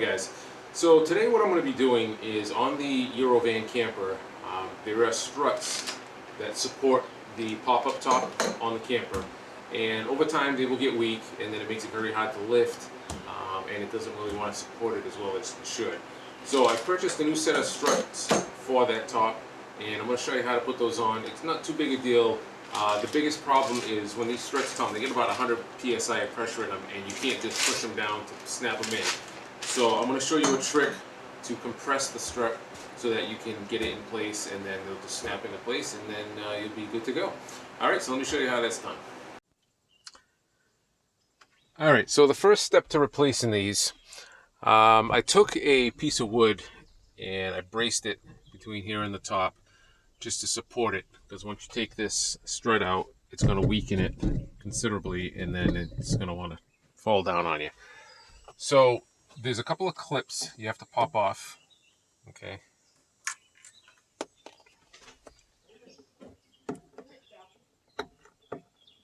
guys. So today what I'm going to be doing is on the Eurovan camper, there are struts that support the pop-up top on the camper, and over time they will get weak and then it makes it very hard to lift, and it doesn't really want to support it as well as it should. So I purchased a new set of struts for that top, and I'm going to show you how to put those on. It's not too big a deal. The biggest problem is when these struts come, they get about 100 psi of pressure in them, and you can't just push them down to snap them in. So I'm going to show you a trick to compress the strut so that you can get it in place, and then it'll just snap into place, and then you'll be good to go. Alright, so let me show you how that's done. Alright, so the first step to replacing these, I took a piece of wood and I braced it between here and the top just to support it, because once you take this strut out, it's going to weaken it considerably, and then it's going to want to fall down on you. So there's a couple of clips you have to pop off. Okay.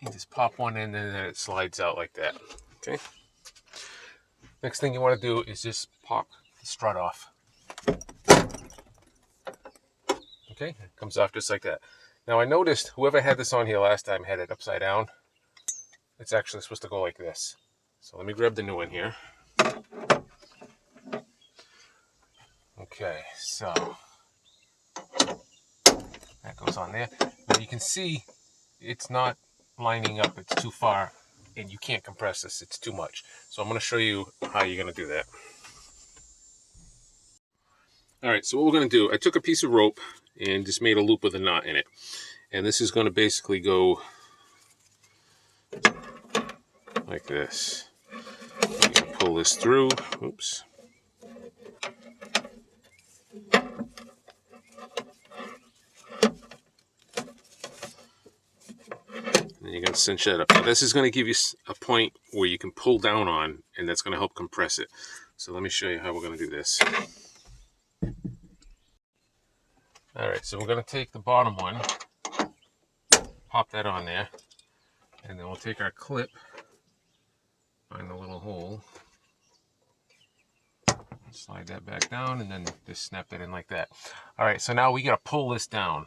You just pop one in and then it slides out like that. Okay. Next thing you want to do is just pop the strut off. Okay, it comes off just like that. Now I noticed whoever had this on here last time had it upside down. It's actually supposed to go like this. So let me grab the new one here. Okay, so that goes on there. Now you can see it's not lining up, it's too far, and you can't compress this, it's too much. So I'm going to show you how you're going to do that. Alright, so what we're going to do, I took a piece of rope and just made a loop with a knot in it. And this is going to basically go like this. You can pull this through. Oops. And you're going to cinch that up. Now this is going to give you a point where you can pull down on, and that's going to help compress it. So let me show you how we're going to do this. Alright, so we're going to take the bottom one, pop that on there, and then we'll take our clip, find the little hole, slide that back down, and then just snap that in like that. Alright, so now we got to pull this down.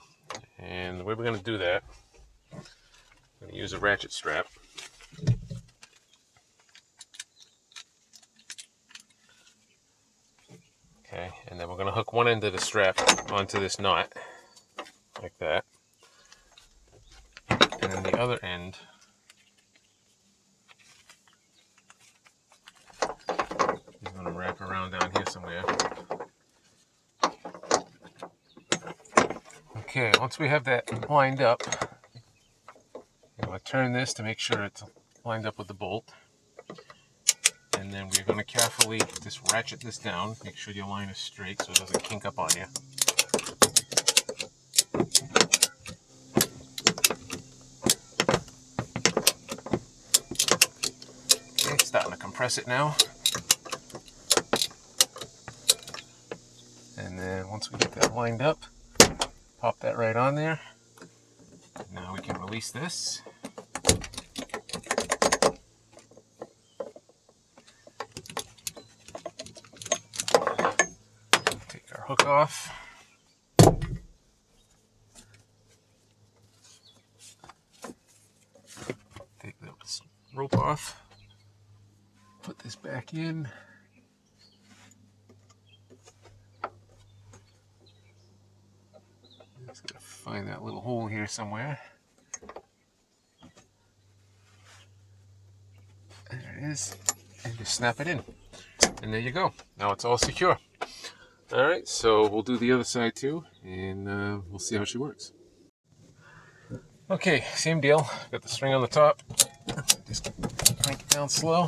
And the way we're going to do that, I'm going to use a ratchet strap. Okay, and then we're going to hook one end of the strap onto this knot, like that. And then the other end, is going to wrap around down here somewhere. Okay, once we have that lined up, I'm going to turn this to make sure it's lined up with the bolt. And then we're going to carefully just ratchet this down, make sure your line is straight so it doesn't kink up on you. Okay, starting to compress it now. And then once we get that lined up, pop that right on there. Now we can release this. Take our hook off. Take the rope off. Put this back in. Just gotta find that little hole here somewhere. There it is. And just snap it in. And there you go. Now it's all secure. Alright, so we'll do the other side too, and we'll see how she works. Okay, same deal. Got the string on the top. Just crank it down slow.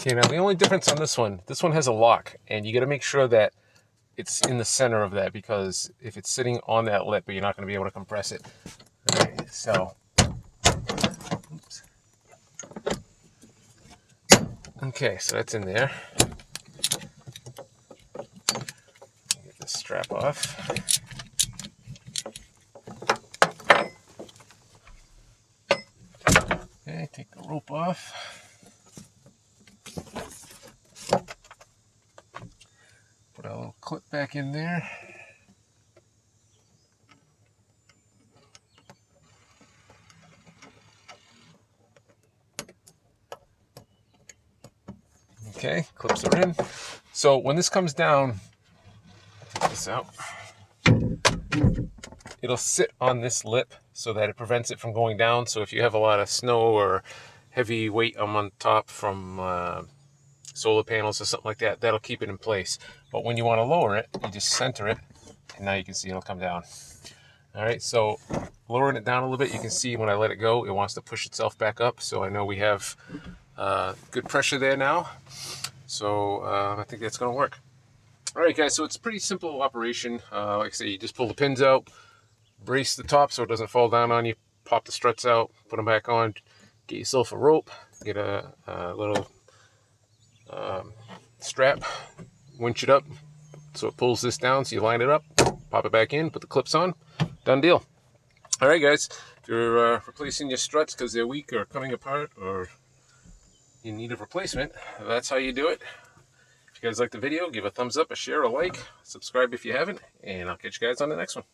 Okay, now the only difference on this one has a lock, and you got to make sure that it's in the center of that, because if it's sitting on that lip, you're not going to be able to compress it. Alright, so oops. Okay, so that's in there. Get this strap off. Okay, take the rope off. clip back in there. Okay, clips are in. So when this comes down, take this out, it'll sit on this lip so that it prevents it from going down. So if you have a lot of snow or heavy weight on top from solar panels or something like that, that'll keep it in place. But when you want to lower it, you just center it, and now you can see it'll come down. All right, so lowering it down a little bit, you can see when I let it go, it wants to push itself back up. So I know we have good pressure there now. So I think that's going to work. All right, guys, so it's a pretty simple operation. Like I say, you just pull the pins out, brace the top so it doesn't fall down on you, pop the struts out, put them back on, get yourself a rope, get a little strap, winch it up so it pulls this down, so you line it up, pop it back in, put the clips on, done deal. All right, guys, if you're replacing your struts because they're weak or coming apart or in need of replacement, that's how you do it. If you guys like the video, give a thumbs up, a share, a like, subscribe if you haven't, and I'll catch you guys on the next one.